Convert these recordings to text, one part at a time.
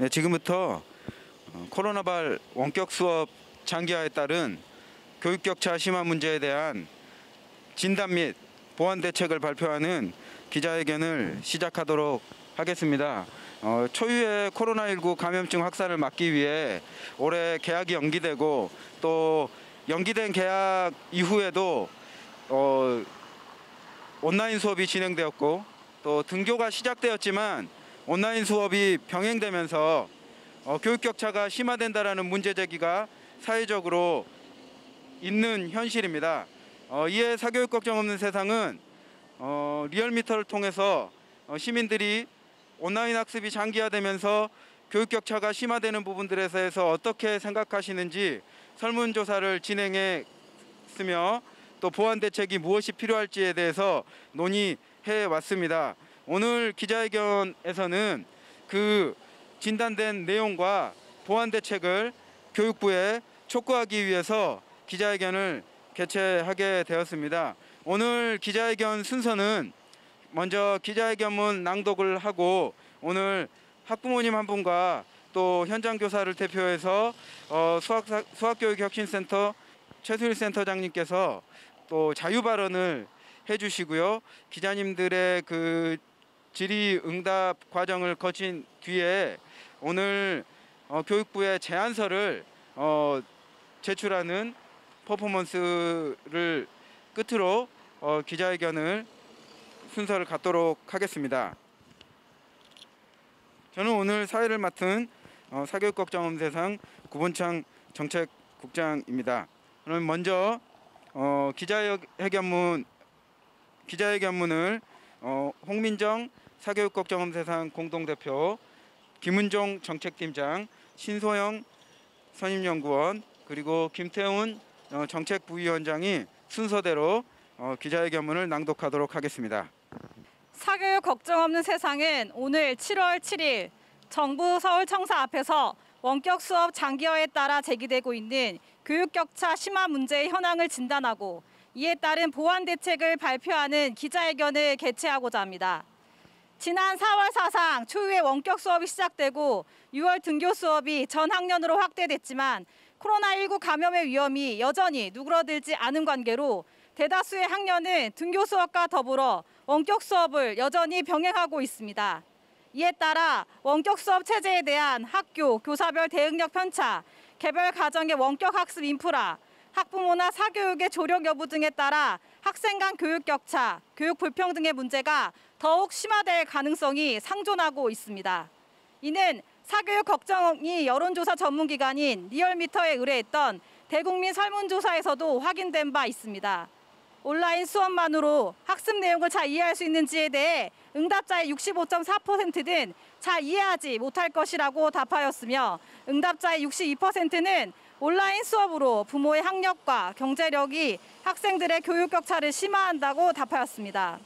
네, 지금부터 코로나발 원격 수업 장기화에 따른 교육 격차 심화 문제에 대한 진단 및 보완 대책을 발표하는 기자회견을 시작하도록 하겠습니다. 초유의 코로나19 감염증 확산을 막기 위해 올해 개학이 연기되고 또 연기된 개학 이후에도 온라인 수업이 진행되었고 또 등교가 시작되었지만 온라인 수업이 병행되면서 교육 격차가 심화된다라는 문제 제기가 사회적으로 있는 현실입니다. 이에 사교육 걱정 없는 세상은 리얼미터를 통해서 시민들이 온라인 학습이 장기화되면서 교육 격차가 심화되는 부분들에 대해서 어떻게 생각하시는지 설문조사를 진행했으며 또 보완 대책이 무엇이 필요할지에 대해서 논의해 왔습니다. 오늘 기자회견에서는 그 진단된 내용과 보완 대책을 교육부에 촉구하기 위해서 기자회견을 개최하게 되었습니다. 오늘 기자회견 순서는 먼저 기자회견문 낭독을 하고 오늘 학부모님 한 분과 또 현장 교사를 대표해서 수학교육혁신센터 최수일 센터장님께서 또 자유 발언을 해주시고요. 기자님들의 그 질의응답 과정을 거친 뒤에 오늘 교육부의 제안서를 제출하는 퍼포먼스를 끝으로 기자회견을 순서를 갖도록 하겠습니다. 저는 오늘 사회를 맡은 사교육 걱정 없는 세상 구본창 정책국장입니다. 그럼 먼저 기자회견문을 홍민정 사교육 걱정 없는 세상 공동대표, 김은종 정책팀장, 신소영 선임연구원, 그리고 김태훈 정책부위원장이 순서대로 기자회견문을 낭독하도록 하겠습니다. 사교육 걱정 없는 세상은 오늘 7월 7일 정부 서울청사 앞에서 원격 수업 장기화에 따라 제기되고 있는 교육 격차 심화 문제의 현황을 진단하고 이에 따른 보완 대책을 발표하는 기자회견을 개최하고자 합니다. 지난 4월 사상 초유의 원격 수업이 시작되고 6월 등교 수업이 전 학년으로 확대됐지만 코로나19 감염의 위험이 여전히 누그러들지 않은 관계로 대다수의 학년은 등교 수업과 더불어 원격 수업을 여전히 병행하고 있습니다. 이에 따라 원격 수업 체제에 대한 학교, 교사별 대응력 편차, 개별 가정의 원격 학습 인프라, 학부모나 사교육의 조력 여부 등에 따라 학생 간 교육 격차, 교육 불평등의 문제가 더욱 심화될 가능성이 상존하고 있습니다. 이는 사교육 걱정이 여론조사 전문기관인 리얼미터에 의뢰했던 대국민 설문조사에서도 확인된 바 있습니다. 온라인 수업만으로 학습 내용을 잘 이해할 수 있는지에 대해 응답자의 65.4%는 잘 이해하지 못할 것이라고 답하였으며 응답자의 62%는 온라인 수업으로 부모의 학력과 경제력이 학생들의 교육 격차를 심화한다고 답하였습니다.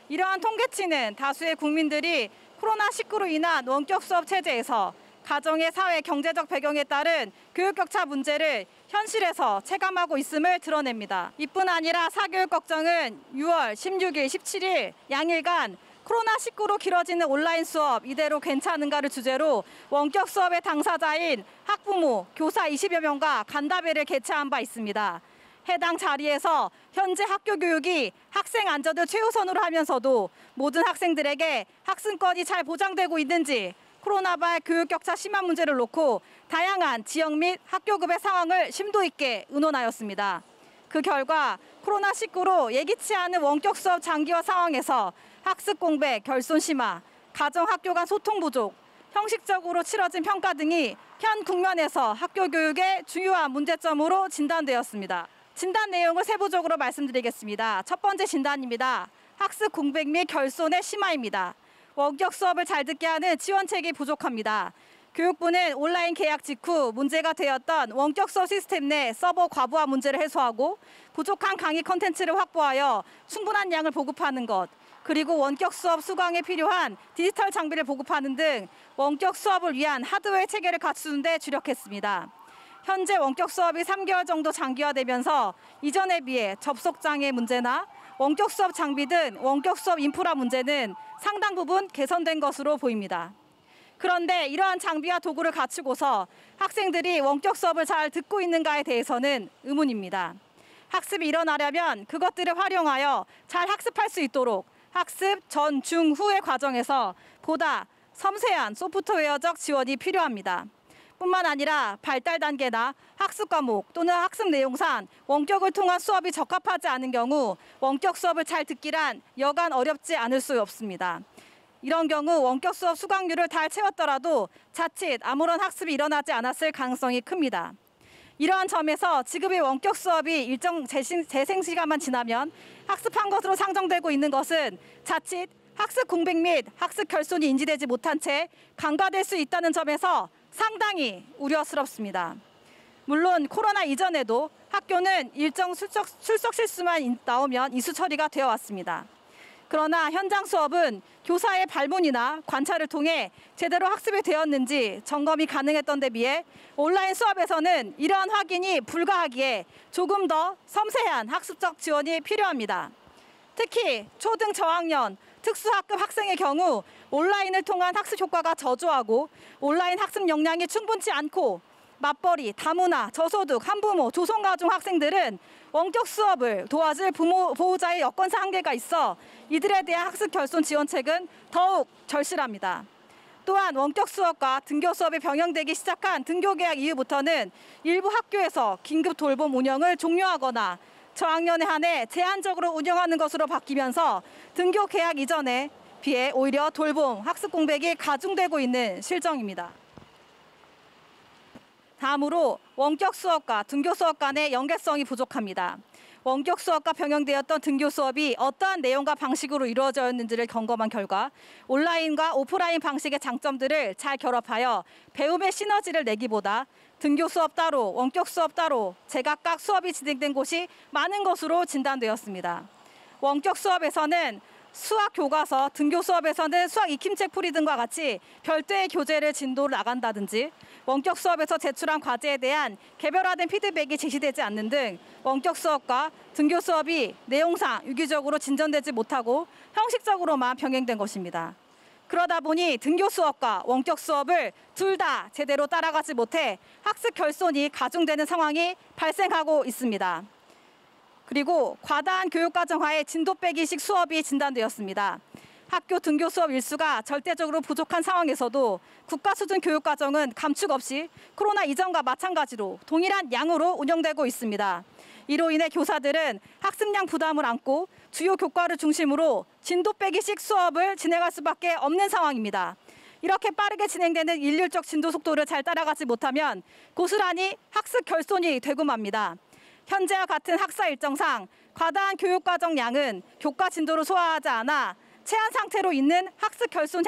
이러한 통계치는 다수의 국민들이 코로나19로 인한 원격 수업 체제에서 가정의 사회 경제적 배경에 따른 교육 격차 문제를 현실에서 체감하고 있음을 드러냅니다. 이뿐 아니라 사교육 걱정은 6월 16일, 17일 양일간 코로나19로 길어지는 온라인 수업 이대로 괜찮은가를 주제로 원격 수업의 당사자인 학부모, 교사 20여 명과 간담회를 개최한 바 있습니다. 해당 자리에서 현재 학교 교육이 학생 안전을 최우선으로 하면서도 모든 학생들에게 학습권이 잘 보장되고 있는지 코로나발 교육 격차 심화 문제를 놓고 다양한 지역 및 학교급의 상황을 심도 있게 의논하였습니다. 그 결과 코로나19로 예기치 않은 원격 수업 장기화 상황에서 학습 공백, 결손 심화, 가정 학교 간 소통 부족, 형식적으로 치러진 평가 등이 현 국면에서 학교 교육의 중요한 문제점으로 진단되었습니다. 진단 내용을 세부적으로 말씀드리겠습니다. 첫 번째 진단입니다. 학습 공백 및 결손의 심화입니다. 원격 수업을 잘 듣게 하는 지원책이 부족합니다. 교육부는 온라인 개학 직후 문제가 되었던 원격 수업 시스템 내 서버 과부하 문제를 해소하고 부족한 강의 콘텐츠를 확보하여 충분한 양을 보급하는 것, 그리고 원격 수업 수강에 필요한 디지털 장비를 보급하는 등 원격 수업을 위한 하드웨어 체계를 갖추는 데 주력했습니다. 현재 원격 수업이 3개월 정도 장기화되면서 이전에 비해 접속장애 문제나 원격 수업 장비 등 원격 수업 인프라 문제는 상당 부분 개선된 것으로 보입니다. 그런데 이러한 장비와 도구를 갖추고서 학생들이 원격 수업을 잘 듣고 있는가에 대해서는 의문입니다. 학습이 일어나려면 그것들을 활용하여 잘 학습할 수 있도록 학습 전, 중, 후의 과정에서 보다 섬세한 소프트웨어적 지원이 필요합니다. 뿐만 아니라 발달 단계나 학습 과목 또는 학습 내용상 원격을 통한 수업이 적합하지 않은 경우 원격 수업을 잘 듣기란 여간 어렵지 않을 수 없습니다. 이런 경우 원격 수업 수강률을 잘 채웠더라도 자칫 아무런 학습이 일어나지 않았을 가능성이 큽니다. 이러한 점에서 지금의 원격 수업이 일정 재생 시간만 지나면 학습한 것으로 상정되고 있는 것은 자칫 학습 공백 및 학습 결손이 인지되지 못한 채 간과될 수 있다는 점에서 상당히 우려스럽습니다. 물론 코로나 이전에도 학교는 일정 출석 실수만 나오면 이수 처리가 되어 왔습니다. 그러나 현장 수업은 교사의 발문이나 관찰을 통해 제대로 학습이 되었는지 점검이 가능했던 데 비해 온라인 수업에서는 이러한 확인이 불가하기에 조금 더 섬세한 학습적 지원이 필요합니다. 특히 초등 저학년, 특수학급 학생의 경우 온라인을 통한 학습 효과가 저조하고 온라인 학습 역량이 충분치 않고 맞벌이, 다문화, 저소득, 한부모, 조성가중 학생들은 원격 수업을 도와줄 보호자의 여건상 한계가 있어 이들에 대한 학습 결손 지원책은 더욱 절실합니다. 또한 원격 수업과 등교 수업이 병행되기 시작한 등교 개학 이후부터는 일부 학교에서 긴급 돌봄 운영을 종료하거나 저학년에 한해 제한적으로 운영하는 것으로 바뀌면서 등교 개학 이전에 비해 오히려 돌봄, 학습 공백이 가중되고 있는 실정입니다. 다음으로 원격 수업과 등교 수업 간의 연계성이 부족합니다. 원격 수업과 병행되었던 등교 수업이 어떠한 내용과 방식으로 이루어졌는지를 점검한 결과 온라인과 오프라인 방식의 장점들을 잘 결합하여 배움의 시너지를 내기보다 등교 수업 따로, 원격 수업 따로 제각각 수업이 진행된 곳이 많은 것으로 진단되었습니다. 원격 수업에서는 수학 교과서, 등교 수업에서는 수학 익힘책 풀이 등과 같이 별도의 교재를 진도를 나간다든지 원격 수업에서 제출한 과제에 대한 개별화된 피드백이 제시되지 않는 등 원격 수업과 등교 수업이 내용상 유기적으로 진전되지 못하고 형식적으로만 병행된 것입니다. 그러다 보니 등교 수업과 원격 수업을 둘 다 제대로 따라가지 못해 학습 결손이 가중되는 상황이 발생하고 있습니다. 그리고 과다한 교육과정화의 진도 빼기식 수업이 진단되었습니다. 학교 등교 수업 일수가 절대적으로 부족한 상황에서도 국가 수준 교육과정은 감축 없이 코로나 이전과 마찬가지로 동일한 양으로 운영되고 있습니다. 이로 인해 교사들은 학습량 부담을 안고 주요 교과를 중심으로 진도 빼기식 수업을 진행할 수밖에 없는 상황입니다. 이렇게 빠르게 진행되는 일률적 진도 속도를 잘 따라가지 못하면 고스란히 학습 결손이 되고 맙니다. 현재와 같은 학사 일정상 과다한 교육과정 양은 교과 진도로 소화하지 않아 체한 상태로 있는 학습 결손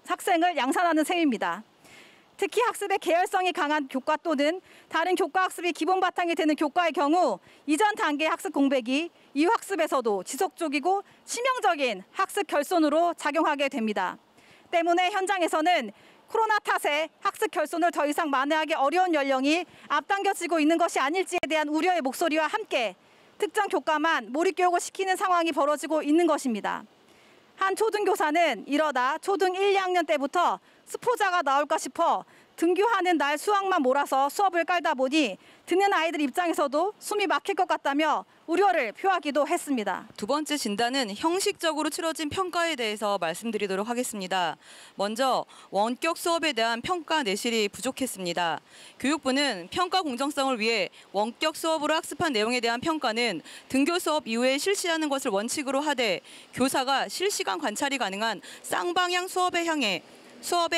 학생을 양산하는 셈입니다. 특히 학습의 계열성이 강한 교과 또는 다른 교과 학습이 기본 바탕이 되는 교과의 경우 이전 단계의 학습 공백이 이후 학습에서도 지속적이고 치명적인 학습 결손으로 작용하게 됩니다. 때문에 현장에서는 코로나 탓에 학습 결손을 더 이상 만회하기 어려운 연령이 앞당겨지고 있는 것이 아닐지에 대한 우려의 목소리와 함께 특정 교과만 몰입교육을 시키는 상황이 벌어지고 있는 것입니다. 한 초등교사는 이러다 초등 1, 2학년 때부터 스포자가 나올까 싶어 등교하는 날 수학만 몰아서 수업을 깔다 보니 듣는 아이들 입장에서도 숨이 막힐 것 같다며 우려를 표하기도 했습니다. 두 번째 진단은 형식적으로 치러진 평가에 대해서 말씀드리도록 하겠습니다. 먼저 원격 수업에 대한 평가 내실이 부족했습니다. 교육부는 평가 공정성을 위해 원격 수업으로 학습한 내용에 대한 평가는 등교 수업 이후에 실시하는 것을 원칙으로 하되 교사가 실시간 관찰이 가능한 쌍방향 수업에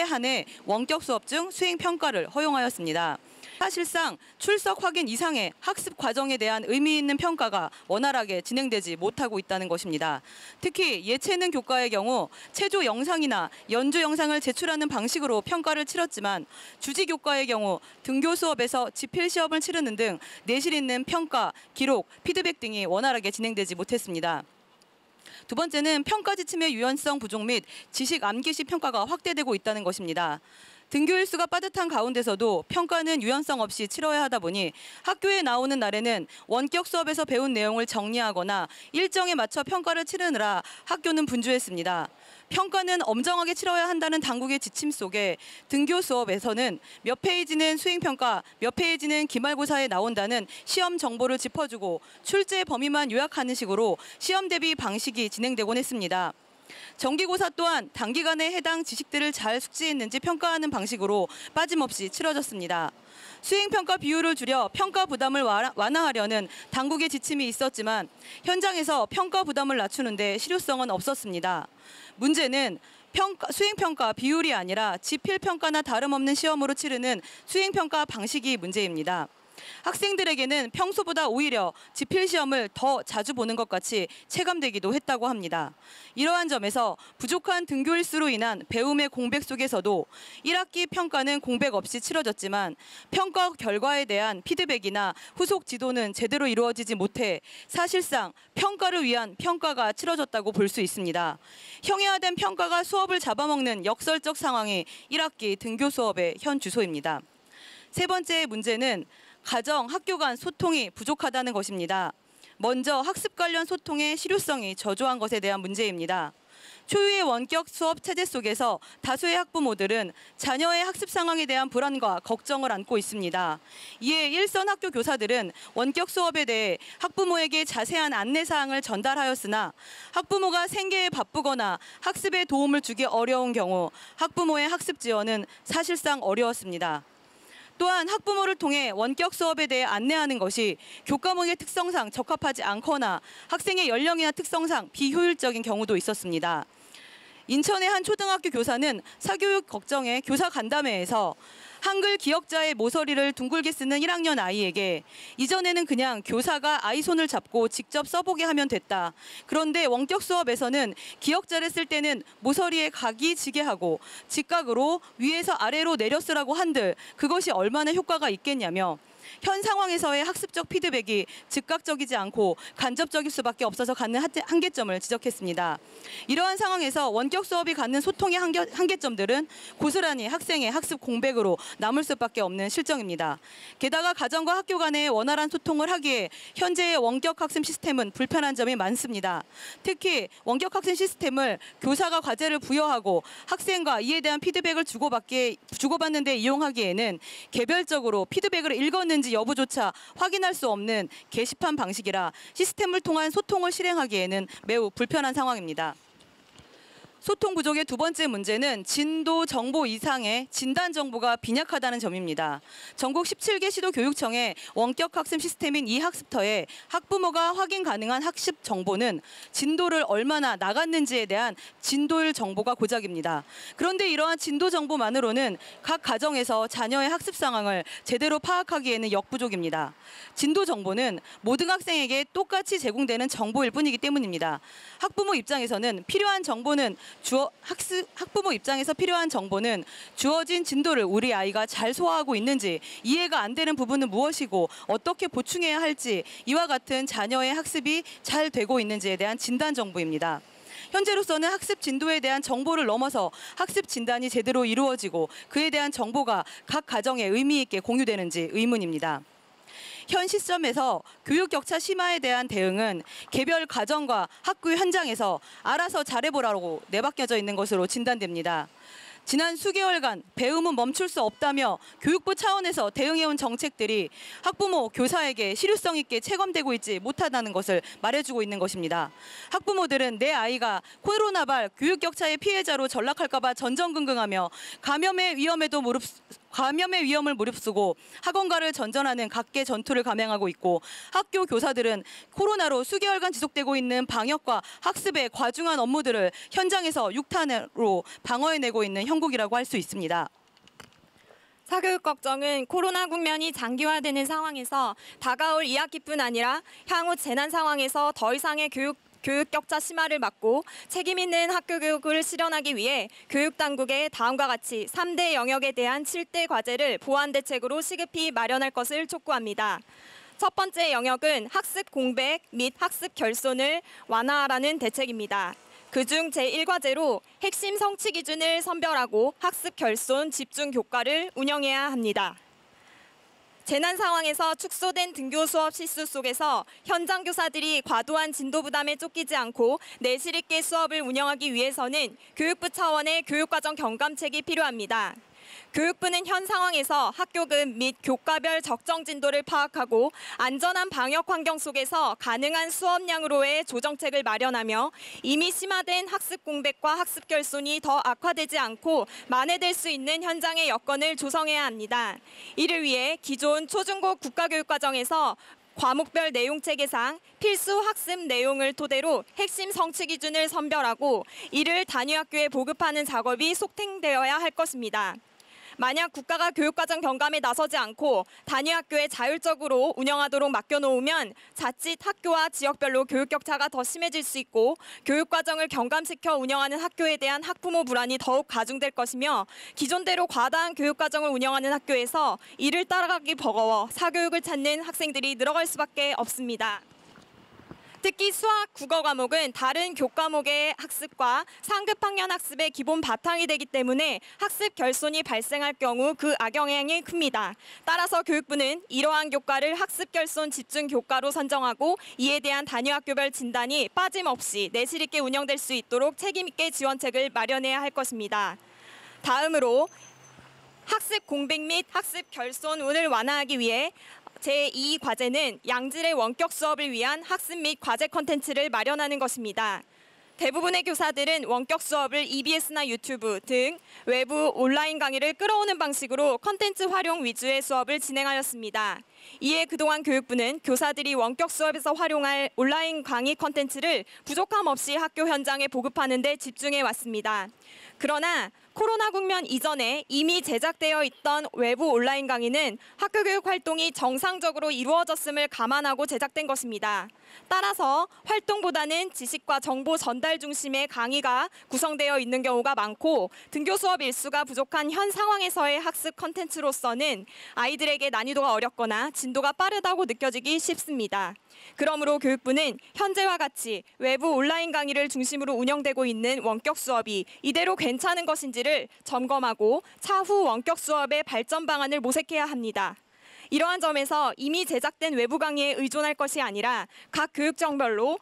한해 원격 수업 중 수행 평가를 허용하였습니다. 사실상 출석 확인 이상의 학습 과정에 대한 의미 있는 평가가 원활하게 진행되지 못하고 있다는 것입니다. 특히 예체능 교과의 경우 체조 영상이나 연주 영상을 제출하는 방식으로 평가를 치렀지만 주지 교과의 경우 등교 수업에서 지필 시험을 치르는 등 내실 있는 평가, 기록, 피드백 등이 원활하게 진행되지 못했습니다. 두 번째는 평가 지침의 유연성 부족 및 지식 암기식 평가가 확대되고 있다는 것입니다. 등교 일수가 빠듯한 가운데서도 평가는 유연성 없이 치러야 하다 보니 학교에 나오는 날에는 원격 수업에서 배운 내용을 정리하거나 일정에 맞춰 평가를 치르느라 학교는 분주했습니다. 평가는 엄정하게 치러야 한다는 당국의 지침 속에 등교 수업에서는 몇 페이지는 수행평가, 몇 페이지는 기말고사에 나온다는 시험 정보를 짚어주고 출제 범위만 요약하는 식으로 시험 대비 방식이 진행되곤 했습니다. 정기고사 또한 단기간에 해당 지식들을 잘 숙지했는지 평가하는 방식으로 빠짐없이 치러졌습니다. 수행평가 비율을 줄여 평가 부담을 완화하려는 당국의 지침이 있었지만 현장에서 평가 부담을 낮추는데 실효성은 없었습니다. 문제는 수행평가 비율이 아니라 지필평가나 다름없는 시험으로 치르는 수행평가 방식이 문제입니다. 학생들에게는 평소보다 오히려 지필시험을 더 자주 보는 것 같이 체감되기도 했다고 합니다. 이러한 점에서 부족한 등교 일수로 인한 배움의 공백 속에서도 1학기 평가는 공백 없이 치러졌지만 평가 결과에 대한 피드백이나 후속 지도는 제대로 이루어지지 못해 사실상 평가를 위한 평가가 치러졌다고 볼 수 있습니다. 형해화된 평가가 수업을 잡아먹는 역설적 상황이 1학기 등교 수업의 현 주소입니다. 세 번째 문제는 가정, 학교 간 소통이 부족하다는 것입니다. 먼저 학습 관련 소통의 실효성이 저조한 것에 대한 문제입니다. 초유의 원격 수업 체제 속에서 다수의 학부모들은 자녀의 학습 상황에 대한 불안과 걱정을 안고 있습니다. 이에 일선 학교 교사들은 원격 수업에 대해 학부모에게 자세한 안내 사항을 전달하였으나 학부모가 생계에 바쁘거나 학습에 도움을 주기 어려운 경우 학부모의 학습 지원은 사실상 어려웠습니다. 또한 학부모를 통해 원격 수업에 대해 안내하는 것이 교과목의 특성상 적합하지 않거나 학생의 연령이나 특성상 비효율적인 경우도 있었습니다. 인천의 한 초등학교 교사는 사교육 걱정에 교사 간담회에서 한글 기억자의 모서리를 둥글게 쓰는 1학년 아이에게 이전에는 그냥 교사가 아이 손을 잡고 직접 써보게 하면 됐다. 그런데 원격 수업에서는 기억자를 쓸 때는 모서리에 각이 지게 하고 직각으로 위에서 아래로 내려 쓰라고 한들 그것이 얼마나 효과가 있겠냐며 현 상황에서의 학습적 피드백이 즉각적이지 않고 간접적일 수밖에 없어서 갖는 한계점을 지적했습니다. 이러한 상황에서 원격 수업이 갖는 소통의 한계점들은 고스란히 학생의 학습 공백으로 남을 수밖에 없는 실정입니다. 게다가 가정과 학교 간의 원활한 소통을 하기에 현재의 원격 학습 시스템은 불편한 점이 많습니다. 특히 원격 학습 시스템을 교사가 과제를 부여하고 학생과 이에 대한 피드백을 주고받는 데 이용하기에는 개별적으로 피드백을 읽었는지 여부조차 확인할 수 없는 게시판 방식이라 시스템을 통한 소통을 실행하기에는 매우 불편한 상황입니다. 소통 부족의 두 번째 문제는 진도 정보 이상의 진단 정보가 빈약하다는 점입니다. 전국 17개 시도교육청의 원격 학습 시스템인 이학습터에 학부모가 확인 가능한 학습 정보는 진도를 얼마나 나갔는지에 대한 진도율 정보가 고작입니다. 그런데 이러한 진도 정보만으로는 각 가정에서 자녀의 학습 상황을 제대로 파악하기에는 역부족입니다. 진도 정보는 모든 학생에게 똑같이 제공되는 정보일 뿐이기 때문입니다. 학부모 입장에서는 필요한 정보는 학부모 입장에서 필요한 정보는 주어진 진도를 우리 아이가 잘 소화하고 있는지, 이해가 안 되는 부분은 무엇이고 어떻게 보충해야 할지, 이와 같은 자녀의 학습이 잘 되고 있는지에 대한 진단 정보입니다. 현재로서는 학습 진도에 대한 정보를 넘어서 학습 진단이 제대로 이루어지고 그에 대한 정보가 각 가정에 의미 있게 공유되는지 의문입니다. 현 시점에서 교육 격차 심화에 대한 대응은 개별 가정과 학교 현장에서 알아서 잘해보라고 내박혀져 있는 것으로 진단됩니다. 지난 수개월간 배움은 멈출 수 없다며 교육부 차원에서 대응해온 정책들이 학부모, 교사에게 실효성 있게 체감되고 있지 못하다는 것을 말해주고 있는 것입니다. 학부모들은 내 아이가 코로나발 교육 격차의 피해자로 전락할까 봐 전전긍긍하며 감염의 위험을 무릅쓰고 학원가를 전전하는 각계 전투를 감행하고 있고, 학교 교사들은 코로나로 수개월간 지속되고 있는 방역과 학습의 과중한 업무들을 현장에서 육탄으로 방어해내고 있는 형국이라고 할 수 있습니다. 사교육 걱정은 코로나 국면이 장기화되는 상황에서 다가올 2학기뿐 아니라 향후 재난 상황에서 더 이상의 교육 격차 심화를 막고 책임 있는 학교 교육을 실현하기 위해 교육당국에 다음과 같이 3대 영역에 대한 7대 과제를 보완 대책으로 시급히 마련할 것을 촉구합니다. 첫 번째 영역은 학습 공백 및 학습 결손을 완화하라는 대책입니다. 그중 제1과제로 핵심 성취 기준을 선별하고 학습 결손 집중 교과를 운영해야 합니다. 재난 상황에서 축소된 등교 수업 실수 속에서 현장 교사들이 과도한 진도 부담에 쫓기지 않고 내실 있게 수업을 운영하기 위해서는 교육부 차원의 교육과정 경감책이 필요합니다. 교육부는 현 상황에서 학교급 및 교과별 적정 진도를 파악하고 안전한 방역 환경 속에서 가능한 수업량으로의 조정책을 마련하며 이미 심화된 학습 공백과 학습 결손이 더 악화되지 않고 만회될 수 있는 현장의 여건을 조성해야 합니다. 이를 위해 기존 초중고 국가교육과정에서 과목별 내용 체계상 필수 학습 내용을 토대로 핵심 성취 기준을 선별하고 이를 단위 학교에 보급하는 작업이 속행되어야 할 것입니다. 만약 국가가 교육과정 경감에 나서지 않고 단위 학교에 자율적으로 운영하도록 맡겨놓으면 자칫 학교와 지역별로 교육 격차가 더 심해질 수 있고 교육과정을 경감시켜 운영하는 학교에 대한 학부모 불안이 더욱 가중될 것이며 기존대로 과다한 교육과정을 운영하는 학교에서 이를 따라가기 버거워 사교육을 찾는 학생들이 늘어갈 수밖에 없습니다. 특히 수학, 국어 과목은 다른 교과목의 학습과 상급 학년 학습의 기본 바탕이 되기 때문에 학습 결손이 발생할 경우 그 악영향이 큽니다. 따라서 교육부는 이러한 교과를 학습 결손 집중 교과로 선정하고 이에 대한 단위 학교별 진단이 빠짐없이 내실 있게 운영될 수 있도록 책임 있게 지원책을 마련해야 할 것입니다. 다음으로 학습 공백 및 학습 결손을 완화하기 위해 제2과제는 양질의 원격 수업을 위한 학습 및 과제 콘텐츠를 마련하는 것입니다. 대부분의 교사들은 원격 수업을 EBS나 유튜브 등 외부 온라인 강의를 끌어오는 방식으로 콘텐츠 활용 위주의 수업을 진행하였습니다. 이에 그동안 교육부는 교사들이 원격 수업에서 활용할 온라인 강의 콘텐츠를 부족함 없이 학교 현장에 보급하는 데 집중해 왔습니다. 그러나 코로나 국면 이전에 이미 제작되어 있던 외부 온라인 강의는 학교 교육 활동이 정상적으로 이루어졌음을 감안하고 제작된 것입니다. 따라서 활동보다는 지식과 정보 전달 중심의 강의가 구성되어 있는 경우가 많고 등교 수업 일수가 부족한 현 상황에서의 학습 콘텐츠로서는 아이들에게 난이도가 어렵거나 진도가 빠르다고 느껴지기 쉽습니다. 그러므로 교육부는 현재와 같이 외부 온라인 강의를 중심으로 운영되고 있는 원격 수업이 이대로 괜찮은 것인지를 점검하고 차후 원격 수업의 발전 방안을 모색해야 합니다. 이러한 점에서 이미 제작된 외부 강의에 의존할 것이 아니라 각 교육청별로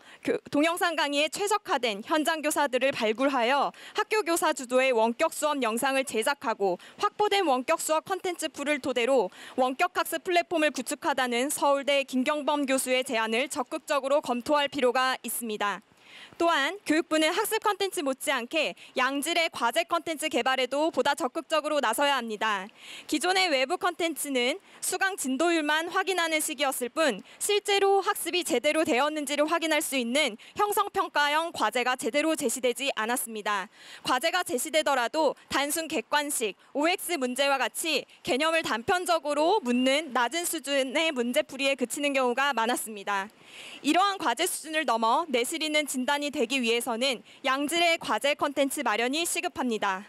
동영상 강의에 최적화된 현장 교사들을 발굴하여 학교 교사 주도의 원격 수업 영상을 제작하고 확보된 원격 수업 콘텐츠 풀을 토대로 원격 학습 플랫폼을 구축하다는 서울대 김경범 교수의 제안을 적극적으로 검토할 필요가 있습니다. 또한 교육부는 학습 콘텐츠 못지않게 양질의 과제 콘텐츠 개발에도 보다 적극적으로 나서야 합니다. 기존의 외부 콘텐츠는 수강 진도율만 확인하는 식이었을 뿐 실제로 학습이 제대로 되었는지를 확인할 수 있는 형성평가형 과제가 제대로 제시되지 않았습니다. 과제가 제시되더라도 단순 객관식, OX 문제와 같이 개념을 단편적으로 묻는 낮은 수준의 문제풀이에 그치는 경우가 많았습니다. 이러한 과제 수준을 넘어 내실 있는 진단이 되기 위해서는 양질의 과제 콘텐츠 마련이 시급합니다.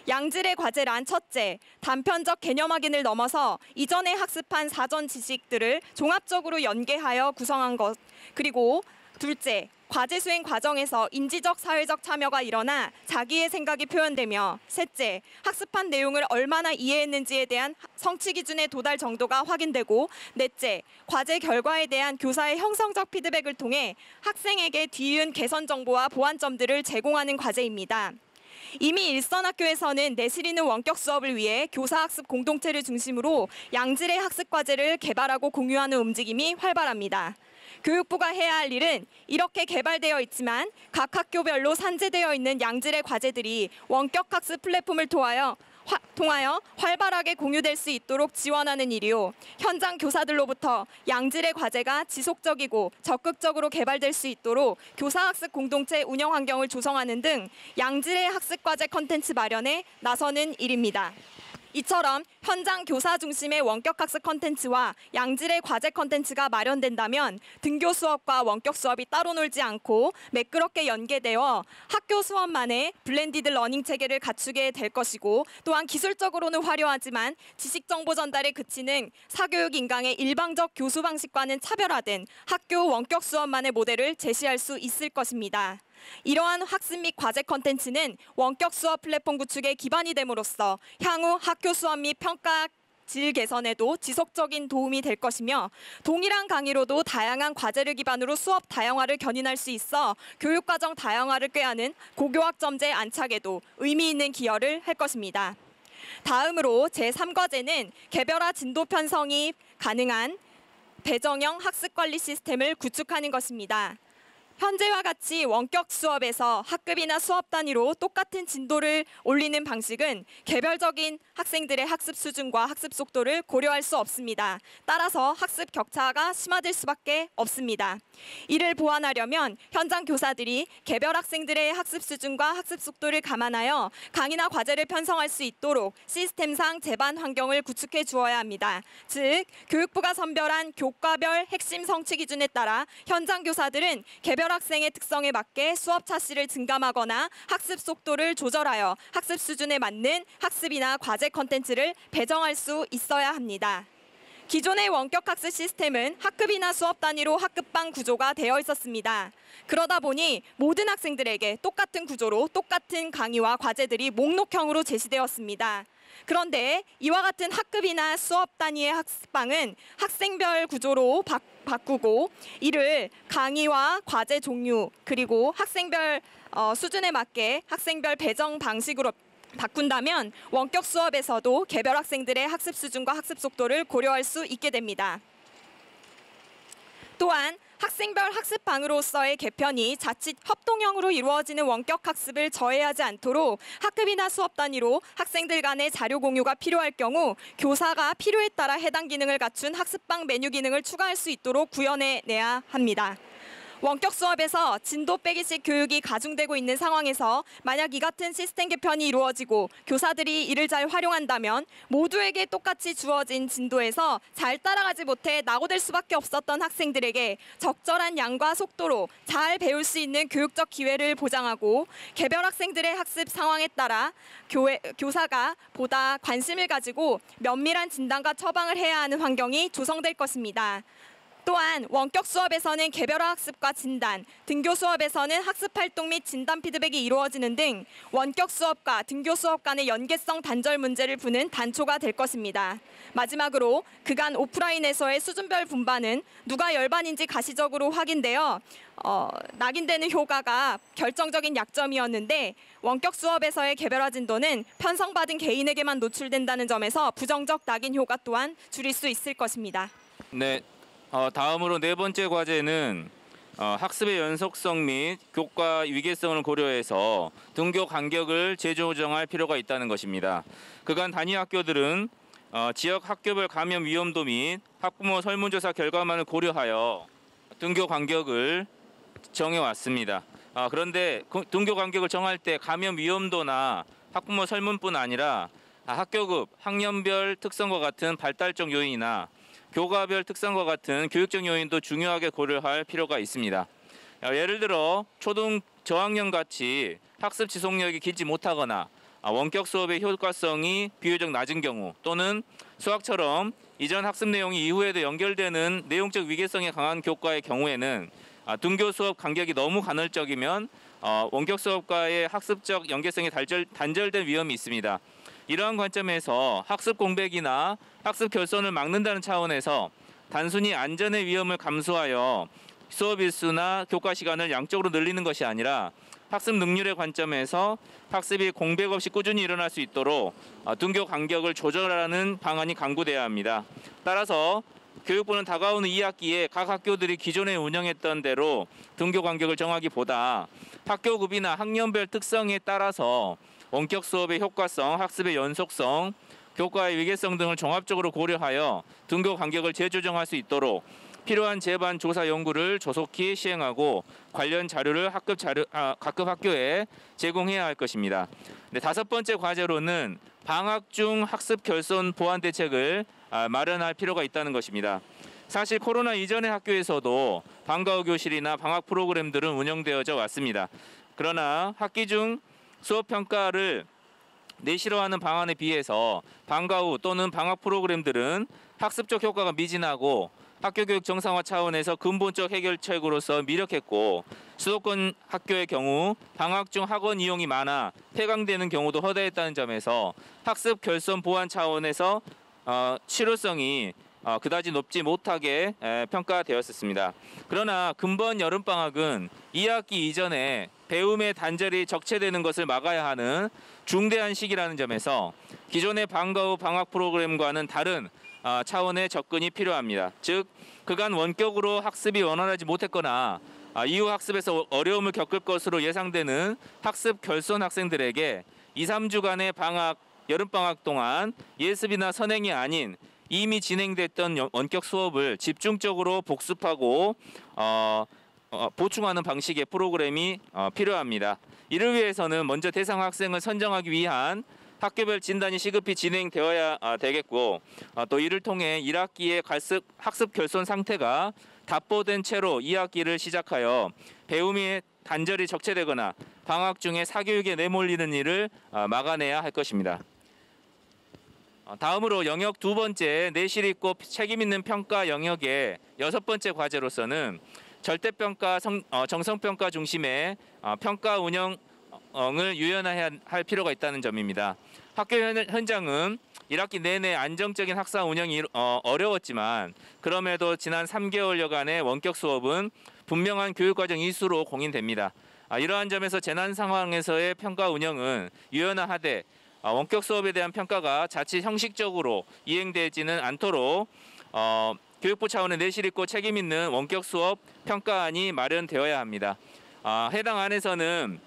양질의 과제란 첫째, 단편적 개념 확인을 넘어서 이전에 학습한 사전 지식들을 종합적으로 연계하여 구성한 것. 그리고 둘째, 과제 수행 과정에서 인지적, 사회적 참여가 일어나 자기의 생각이 표현되며 셋째, 학습한 내용을 얼마나 이해했는지에 대한 성취 기준의 도달 정도가 확인되고 넷째, 과제 결과에 대한 교사의 형성적 피드백을 통해 학생에게 뒤이은 개선 정보와 보완점들을 제공하는 과제입니다. 이미 일선학교에서는 내실 있는 원격 수업을 위해 교사학습 공동체를 중심으로 양질의 학습 과제를 개발하고 공유하는 움직임이 활발합니다. 교육부가 해야 할 일은 이렇게 개발되어 있지만 각 학교별로 산재되어 있는 양질의 과제들이 원격 학습 플랫폼을 통하여 활발하게 공유될 수 있도록 지원하는 일이요. 현장 교사들로부터 양질의 과제가 지속적이고 적극적으로 개발될 수 있도록 교사학습 공동체 운영 환경을 조성하는 등 양질의 학습 과제 콘텐츠 마련에 나서는 일입니다. 이처럼 현장 교사 중심의 원격 학습 콘텐츠와 양질의 과제 콘텐츠가 마련된다면 등교 수업과 원격 수업이 따로 놀지 않고 매끄럽게 연계되어 학교 수업만의 블렌디드 러닝 체계를 갖추게 될 것이고 또한 기술적으로는 화려하지만 지식 정보 전달에 그치는 사교육 인강의 일방적 교수 방식과는 차별화된 학교 원격 수업만의 모델을 제시할 수 있을 것입니다. 이러한 학습 및 과제 컨텐츠는 원격 수업 플랫폼 구축의 기반이 됨으로써 향후 학교 수업 및 평가 질 개선에도 지속적인 도움이 될 것이며 동일한 강의로도 다양한 과제를 기반으로 수업 다양화를 견인할 수 있어 교육과정 다양화를 꾀하는 고교학점제 안착에도 의미 있는 기여를 할 것입니다. 다음으로 제3과제는 개별화 진도 편성이 가능한 배정형 학습관리 시스템을 구축하는 것입니다. 현재와 같이 원격 수업에서 학급이나 수업 단위로 똑같은 진도를 올리는 방식은 개별적인 학생들의 학습 수준과 학습 속도를 고려할 수 없습니다. 따라서 학습 격차가 심화될 수밖에 없습니다. 이를 보완하려면 현장 교사들이 개별 학생들의 학습 수준과 학습 속도를 감안하여 강의나 과제를 편성할 수 있도록 시스템상 제반 환경을 구축해 주어야 합니다. 즉, 교육부가 선별한 교과별 핵심 성취 기준에 따라 현장 교사들은 개별 학생의 특성에 맞게 수업 차시를 증감하거나 학습 속도를 조절하여 학습 수준에 맞는 학습이나 과제 컨텐츠를 배정할 수 있어야 합니다. 기존의 원격 학습 시스템은 학급이나 수업 단위로 학급방 구조가 되어 있었습니다. 그러다 보니 모든 학생들에게 똑같은 구조로 똑같은 강의와 과제들이 목록형으로 제시되었습니다. 그런데 이와 같은 학급이나 수업 단위의 학습방은 학생별 구조로 바꾸고 이를 강의와 과제 종류 그리고 학생별 수준에 맞게 학생별 배정 방식으로 바꾼다면 원격 수업에서도 개별 학생들의 학습 수준과 학습 속도를 고려할 수 있게 됩니다. 또한 학생별 학습방으로서의 개편이 자칫 협동형으로 이루어지는 원격 학습을 저해하지 않도록 학급이나 수업 단위로 학생들 간의 자료 공유가 필요할 경우 교사가 필요에 따라 해당 기능을 갖춘 학습방 메뉴 기능을 추가할 수 있도록 구현해내야 합니다. 원격 수업에서 진도 빼기식 교육이 가중되고 있는 상황에서 만약 이 같은 시스템 개편이 이루어지고 교사들이 이를 잘 활용한다면 모두에게 똑같이 주어진 진도에서 잘 따라가지 못해 낙오될 수밖에 없었던 학생들에게 적절한 양과 속도로 잘 배울 수 있는 교육적 기회를 보장하고 개별 학생들의 학습 상황에 따라 교사가 보다 관심을 가지고 면밀한 진단과 처방을 해야 하는 환경이 조성될 것입니다. 또한 원격 수업에서는 개별화 학습과 진단, 등교 수업에서는 학습 활동 및 진단 피드백이 이루어지는 등 원격 수업과 등교 수업 간의 연계성 단절 문제를 푸는 단초가 될 것입니다. 마지막으로 그간 오프라인에서의 수준별 분반은 누가 열반인지 가시적으로 확인되어 낙인되는 효과가 결정적인 약점이었는데 원격 수업에서의 개별화 진도는 편성받은 개인에게만 노출된다는 점에서 부정적 낙인 효과 또한 줄일 수 있을 것입니다. 네. 다음으로 네 번째 과제는 학습의 연속성 및 교과 위계성을 고려해서 등교 간격을 재조정할 필요가 있다는 것입니다. 그간 단위 학교들은 지역 학교별 감염 위험도 및 학부모 설문조사 결과만을 고려하여 등교 간격을 정해왔습니다. 그런데 등교 간격을 정할 때 감염 위험도나 학부모 설문뿐 아니라 학교급, 학년별 특성과 같은 발달적 요인이나 교과별 특성과 같은 교육적 요인도 중요하게 고려할 필요가 있습니다. 예를 들어 초등 저학년 같이 학습 지속력이 길지 못하거나 원격 수업의 효과성이 비교적 낮은 경우 또는 수학처럼 이전 학습 내용이 이후에도 연결되는 내용적 위계성이 강한 교과의 경우에는 등교 수업 간격이 너무 간헐적이면 원격 수업과의 학습적 연계성이 단절된 위험이 있습니다. 이러한 관점에서 학습 공백이나 학습 결손을 막는다는 차원에서 단순히 안전의 위험을 감수하여 수업 일수나 교과 시간을 양적으로 늘리는 것이 아니라 학습 능률의 관점에서 학습이 공백 없이 꾸준히 일어날 수 있도록 등교 간격을 조절하는 방안이 강구돼야 합니다. 따라서 교육부는 다가오는 2학기에 각 학교들이 기존에 운영했던 대로 등교 간격을 정하기보다 학교급이나 학년별 특성에 따라서 원격 수업의 효과성, 학습의 연속성, 교과의 위계성 등을 종합적으로 고려하여 등교 간격을 재조정할 수 있도록 필요한 제반 조사 연구를 조속히 시행하고 관련 자료를 각급 학교에 제공해야 할 것입니다. 네, 다섯 번째 과제로는 방학 중 학습 결손 보완 대책을 마련할 필요가 있다는 것입니다. 사실 코로나 이전의 학교에서도 방과 후 교실이나 방학 프로그램들은 운영되어져 왔습니다. 그러나 학기 중 수업 평가를 내실화하는 방안에 비해서 방과 후 또는 방학 프로그램들은 학습적 효과가 미진하고 학교 교육 정상화 차원에서 근본적 해결책으로서 미력했고 수도권 학교의 경우 방학 중 학원 이용이 많아 폐강되는 경우도 허다했다는 점에서 학습 결손 보완 차원에서 실효성이 그다지 높지 못하게 평가되었습니다. 그러나 근본 여름방학은 2학기 이전에 배움의 단절이 적체되는 것을 막아야 하는 중대한 시기라는 점에서 기존의 방과 후 방학 프로그램과는 다른 차원의 접근이 필요합니다. 즉 그간 원격으로 학습이 원활하지 못했거나 이후 학습에서 어려움을 겪을 것으로 예상되는 학습 결손 학생들에게 2, 3주간의 방학, 여름방학 동안 예습이나 선행이 아닌 이미 진행됐던 원격 수업을 집중적으로 복습하고 보충하는 방식의 프로그램이 필요합니다. 이를 위해서는 먼저 대상 학생을 선정하기 위한 학교별 진단이 시급히 진행되어야 되겠고 또 이를 통해 1학기의 학습 결손 상태가 답보된 채로 2학기를 시작하여 배움이 단절이 적체되거나 방학 중에 사교육에 내몰리는 일을 막아내야 할 것입니다. 다음으로 영역 두 번째 내실 있고 책임 있는 평가 영역의 6번째 과제로서는 절대평가, 정성평가 중심의 평가 운영을 유연화해야 할 필요가 있다는 점입니다. 학교 현장은 1학기 내내 안정적인 학사 운영이 어려웠지만 그럼에도 지난 3개월여간의 원격 수업은 분명한 교육과정 이수로 공인됩니다. 이러한 점에서 재난 상황에서의 평가 운영은 유연화하되 원격 수업에 대한 평가가 자칫 형식적으로 이행되지는 않도록 교육부 차원의 내실 있고 책임 있는 원격 수업 평가안이 마련되어야 합니다. 해당 안에서는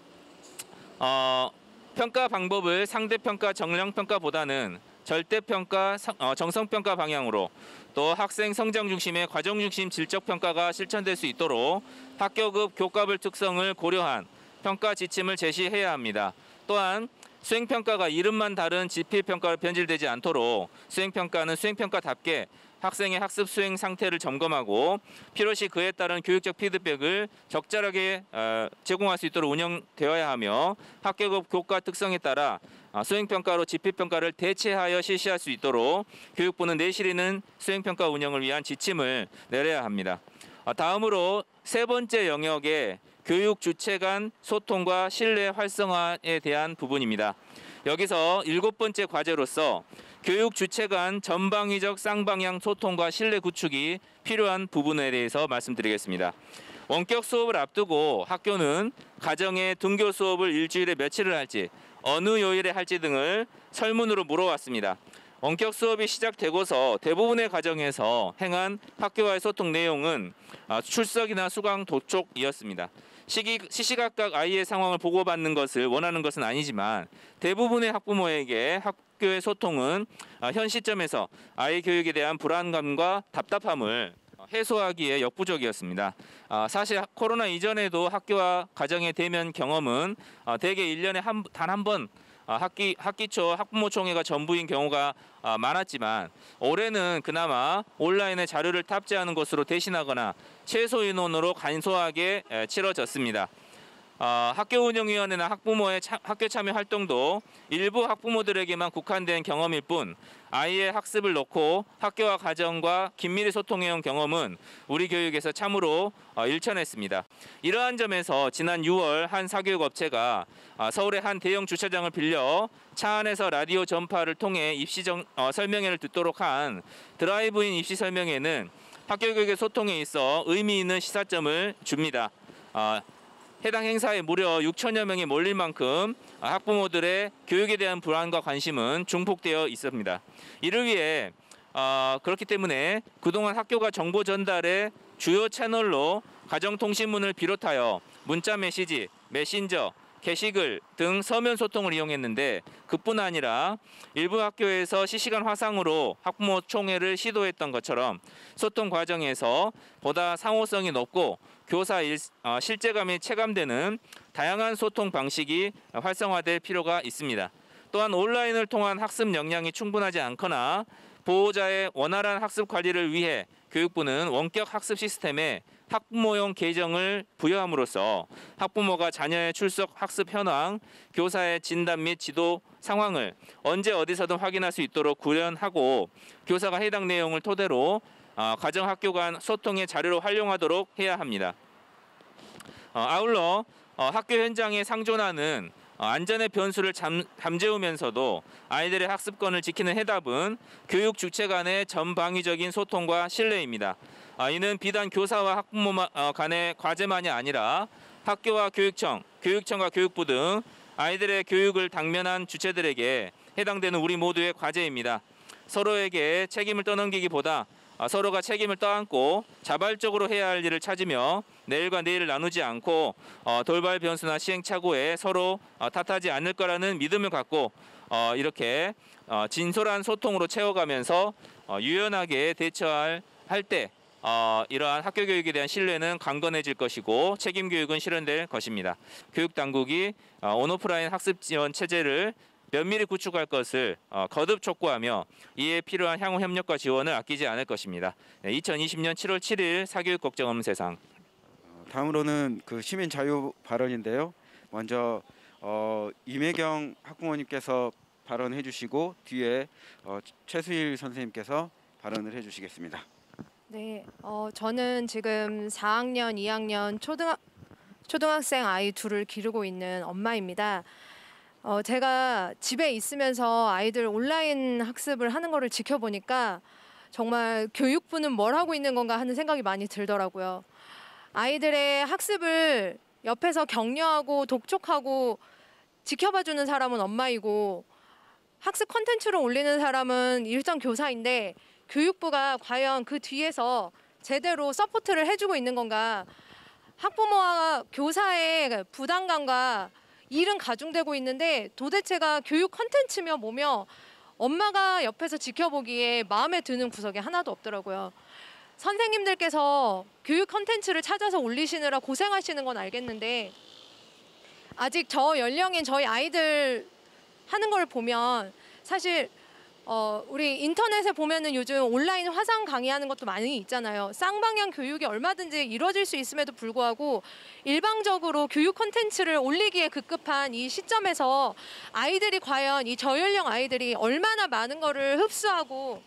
평가 방법을 상대평가, 정량평가보다는 절대평가, 정성평가 방향으로 또 학생 성장 중심의 과정 중심 질적평가가 실천될 수 있도록 학교급 교과별 특성을 고려한 평가 지침을 제시해야 합니다. 또한 수행평가가 이름만 다른 지필평가로 변질되지 않도록 수행평가는 수행평가답게 학생의 학습 수행 상태를 점검하고 필요시 그에 따른 교육적 피드백을 적절하게 제공할 수 있도록 운영되어야 하며 학교급 교과 특성에 따라 수행평가로 지필평가를 대체하여 실시할 수 있도록 교육부는 내실 있는 수행평가 운영을 위한 지침을 내려야 합니다. 다음으로 세 번째 영역의 교육 주체 간 소통과 신뢰 활성화에 대한 부분입니다. 여기서 7번째 과제로서 교육 주체 간 전방위적 쌍방향 소통과 신뢰 구축이 필요한 부분에 대해서 말씀드리겠습니다. 원격 수업을 앞두고 학교는 가정의 등교 수업을 일주일에 며칠을 할지 어느 요일에 할지 등을 설문으로 물어왔습니다. 원격 수업이 시작되고서 대부분의 가정에서 행한 학교와의 소통 내용은 출석이나 수강 도촉이었습니다. 시시각각 아이의 상황을 보고받는 것을 원하는 것은 아니지만 대부분의 학부모에게 학교의 소통은 현 시점에서 아이 교육에 대한 불안감과 답답함을 해소하기에 역부족이었습니다. 사실 코로나 이전에도 학교와 가정의 대면 경험은 대개 1년에 단 한 번 학기 초 학부모총회가 전부인 경우가 많았지만 올해는 그나마 온라인에 자료를 탑재하는 것으로 대신하거나 최소 인원으로 간소하게 치러졌습니다. 학교운영위원회나 학부모의 학교 참여 활동도 일부 학부모들에게만 국한된 경험일 뿐 아이의 학습을 놓고 학교와 가정과 긴밀히 소통해온 경험은 우리 교육에서 참으로 일천했습니다. 이러한 점에서 지난 6월 한 사교육 업체가 서울의 한 대형 주차장을 빌려 차 안에서 라디오 전파를 통해 입시 설명회를 듣도록 한 드라이브인 입시 설명회는 학교 교육의 소통에 있어 의미 있는 시사점을 줍니다. 해당 행사에 무려 6천여 명이 몰릴 만큼 학부모들의 교육에 대한 불안과 관심은 중폭되어 있습니다. 이를 위해 그렇기 때문에 그동안 학교가 정보 전달의 주요 채널로 가정통신문을 비롯하여 문자 메시지, 메신저, 게시글 등 서면 소통을 이용했는데 그뿐 아니라 일부 학교에서 실시간 화상으로 학부모 총회를 시도했던 것처럼 소통 과정에서 보다 상호성이 높고 교사 실제감이 체감되는 다양한 소통 방식이 활성화될 필요가 있습니다. 또한 온라인을 통한 학습 역량이 충분하지 않거나 보호자의 원활한 학습 관리를 위해 교육부는 원격 학습 시스템에 학부모용 계정을 부여함으로써 학부모가 자녀의 출석 학습 현황, 교사의 진단 및 지도 상황을 언제 어디서든 확인할 수 있도록 구현하고 교사가 해당 내용을 토대로 가정 학교 간 소통의 자료로 활용하도록 해야 합니다. 아울러 학교 현장에 상존하는 안전의 변수를 잠재우면서도 아이들의 학습권을 지키는 해답은 교육 주체 간의 전방위적인 소통과 신뢰입니다. 이는 비단 교사와 학부모 간의 과제만이 아니라 학교와 교육청과 교육부 등 아이들의 교육을 당면한 주체들에게 해당되는 우리 모두의 과제입니다. 서로에게 책임을 떠넘기기보다 서로가 책임을 떠안고 자발적으로 해야 할 일을 찾으며 내일과 내일을 나누지 않고 돌발 변수나 시행착오에 서로 탓하지 않을 거라는 믿음을 갖고 이렇게 진솔한 소통으로 채워가면서 유연하게 대처할 때 이러한 학교 교육에 대한 신뢰는 강건해질 것이고 책임 교육은 실현될 것입니다. 교육 당국이 온오프라인 학습 지원 체제를 면밀히 구축할 것을 거듭 촉구하며 이에 필요한 향후 협력과 지원을 아끼지 않을 것입니다. 2020년 7월 7일 사교육 걱정 없는 세상. 다음으로는 그 시민 자유 발언인데요. 먼저 임혜경 학부모님께서 발언해 주시고 뒤에 최수일 선생님께서 발언을 해 주시겠습니다. 네, 저는 지금 4학년, 2학년 초등학생 아이 둘을 기르고 있는 엄마입니다. 제가 집에 있으면서 아이들 온라인 학습을 하는 거를 지켜보니까 정말 교육부는 뭘 하고 있는 건가 하는 생각이 많이 들더라고요. 아이들의 학습을 옆에서 격려하고 독촉하고 지켜봐주는 사람은 엄마이고 학습 콘텐츠를 올리는 사람은 일선 교사인데 교육부가 과연 그 뒤에서 제대로 서포트를 해주고 있는 건가. 학부모와 교사의 부담감과 일은 가중되고 있는데 도대체가 교육 콘텐츠며 뭐며 엄마가 옆에서 지켜보기에 마음에 드는 구석이 하나도 없더라고요. 선생님들께서 교육 콘텐츠를 찾아서 올리시느라 고생하시는 건 알겠는데 아직 저 연령인 저희 아이들 하는 걸 보면 사실 우리 인터넷에 보면은 요즘 온라인 화상 강의하는 것도 많이 있잖아요. 쌍방향 교육이 얼마든지 이루어질 수 있음에도 불구하고 일방적으로 교육 콘텐츠를 올리기에 급급한 이 시점에서 아이들이 과연 이 저연령 아이들이 얼마나 많은 거를 흡수하고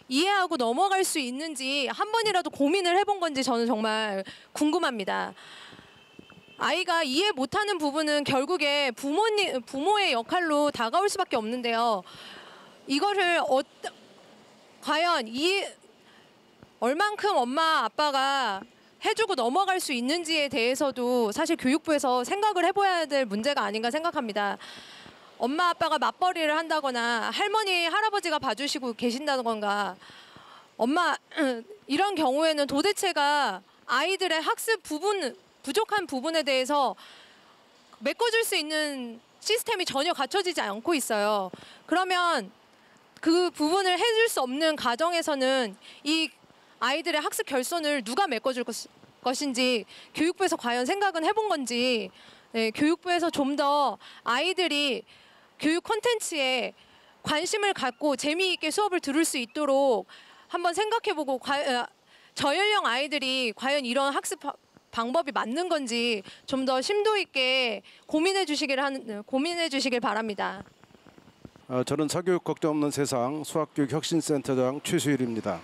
이해하고 넘어갈 수 있는지 한 번이라도 고민을 해본 건지 저는 정말 궁금합니다. 아이가 이해 못하는 부분은 결국에 부모의 역할로 다가올 수밖에 없는데요. 이거를 과연 얼만큼 엄마 아빠가 해주고 넘어갈 수 있는지에 대해서도 사실 교육부에서 생각을 해봐야 될 문제가 아닌가 생각합니다. 엄마 아빠가 맞벌이를 한다거나 할머니 할아버지가 봐주시고 계신다던가 이런 경우에는 도대체가 아이들의 학습 부족한 부분에 대해서 메꿔줄 수 있는 시스템이 전혀 갖춰지지 않고 있어요. 그러면 그 부분을 해줄 수 없는 가정에서는 이 아이들의 학습 결손을 누가 메꿔줄 것인지 교육부에서 과연 생각은 해본 건지 교육부에서 좀 더 아이들이 교육 콘텐츠에 관심을 갖고 재미있게 수업을 들을 수 있도록 한번 생각해보고 저연령 아이들이 과연 이런 학습 방법이 맞는 건지 좀 더 심도 있게 고민해 주시길 바랍니다. 저는 사교육 걱정 없는 세상 수학교육 혁신센터장 최수일입니다.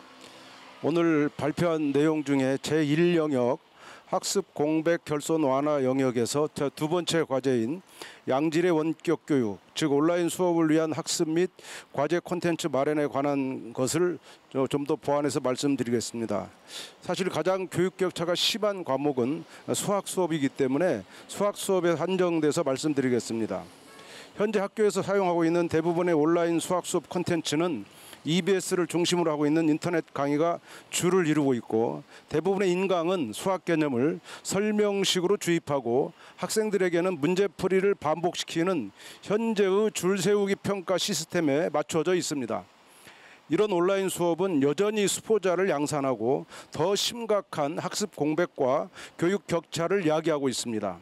오늘 발표한 내용 중에 제1영역 학습 공백 결손 완화 영역에서 두 번째 과제인 양질의 원격 교육, 즉 온라인 수업을 위한 학습 및 과제 콘텐츠 마련에 관한 것을 좀 더 보완해서 말씀드리겠습니다. 사실 가장 교육 격차가 심한 과목은 수학 수업이기 때문에 수학 수업에 한정돼서 말씀드리겠습니다. 현재 학교에서 사용하고 있는 대부분의 온라인 수학 수업 콘텐츠는 EBS를 중심으로 하고 있는 인터넷 강의가 주를 이루고 있고 대부분의 인강은 수학 개념을 설명식으로 주입하고 학생들에게는 문제풀이를 반복시키는 현재의 줄세우기 평가 시스템에 맞춰져 있습니다. 이런 온라인 수업은 여전히 수포자를 양산하고 더 심각한 학습 공백과 교육 격차를 야기하고 있습니다.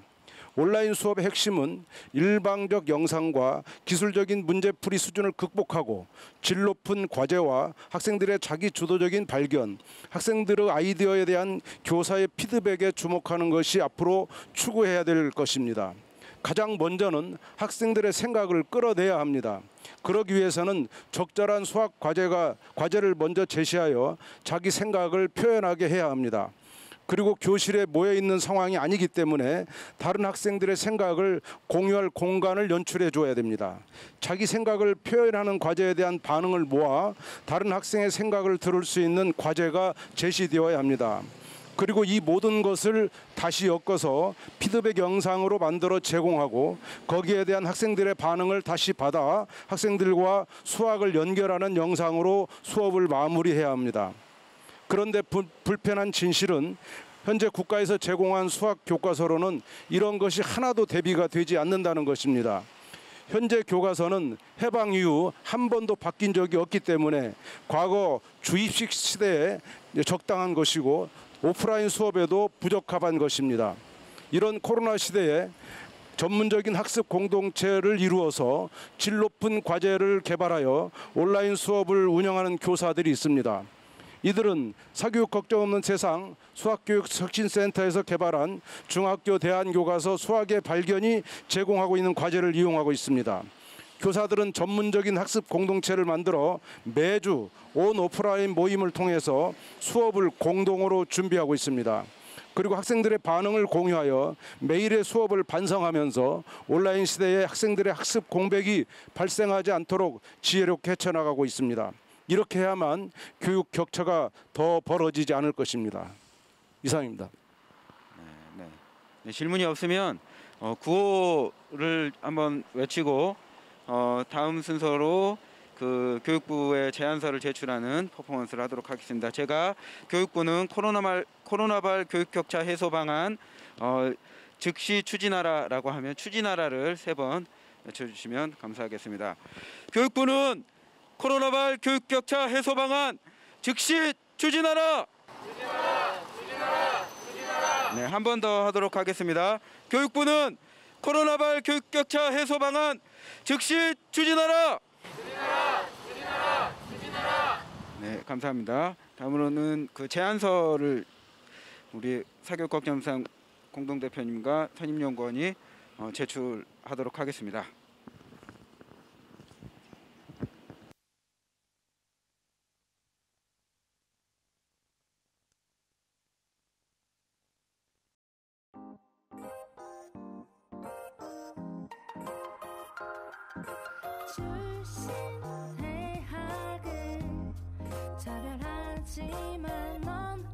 온라인 수업의 핵심은 일방적 영상과 기술적인 문제풀이 수준을 극복하고 질 높은 과제와 학생들의 자기 주도적인 발견, 학생들의 아이디어에 대한 교사의 피드백에 주목하는 것이 앞으로 추구해야 될 것입니다. 가장 먼저는 학생들의 생각을 끌어내야 합니다. 그러기 위해서는 적절한 수학 과제를 먼저 제시하여 자기 생각을 표현하게 해야 합니다. 그리고 교실에 모여 있는 상황이 아니기 때문에 다른 학생들의 생각을 공유할 공간을 연출해 줘야 됩니다. 자기 생각을 표현하는 과제에 대한 반응을 모아 다른 학생의 생각을 들을 수 있는 과제가 제시되어야 합니다. 그리고 이 모든 것을 다시 엮어서 피드백 영상으로 만들어 제공하고 거기에 대한 학생들의 반응을 다시 받아 학생들과 수학을 연결하는 영상으로 수업을 마무리해야 합니다. 그런데 불편한 진실은 현재 국가에서 제공한 수학 교과서로는 이런 것이 하나도 대비가 되지 않는다는 것입니다. 현재 교과서는 해방 이후 한 번도 바뀐 적이 없기 때문에 과거 주입식 시대에 적당한 것이고 오프라인 수업에도 부적합한 것입니다. 이런 코로나 시대에 전문적인 학습 공동체를 이루어서 질 높은 과제를 개발하여 온라인 수업을 운영하는 교사들이 있습니다. 이들은 사교육 걱정 없는 세상 수학교육 혁신센터에서 개발한 중학교 대안교과서 수학의 발견이 제공하고 있는 과제를 이용하고 있습니다. 교사들은 전문적인 학습 공동체를 만들어 매주 온 오프라인 모임을 통해서 수업을 공동으로 준비하고 있습니다. 그리고 학생들의 반응을 공유하여 매일의 수업을 반성하면서 온라인 시대에 학생들의 학습 공백이 발생하지 않도록 지혜롭게 헤쳐나가고 있습니다. 이렇게 해야만 교육 격차가 더 벌어지지 않을 것입니다. 이상입니다. 네, 질문이 없으면 구호를 한번 외치고 다음 순서로 그 교육부에 제안서를 제출하는 퍼포먼스를 하도록 하겠습니다. 제가 교육부는 코로나발 교육 격차 해소 방안 즉시 추진하라라고 하면 추진하라를 3번 외쳐주시면 감사하겠습니다. 교육부는 코로나발 교육 격차 해소 방안 즉시 추진하라. 네, 한 번 더 하도록 하겠습니다. 교육부는 코로나발 교육 격차 해소 방안 즉시 추진하라. 네, 감사합니다. 다음으로는 그 제안서를 우리 사교육걱정상 공동대표님과 선임연구원이 제출하도록 하겠습니다. 출신의 학은 차별하지만 넌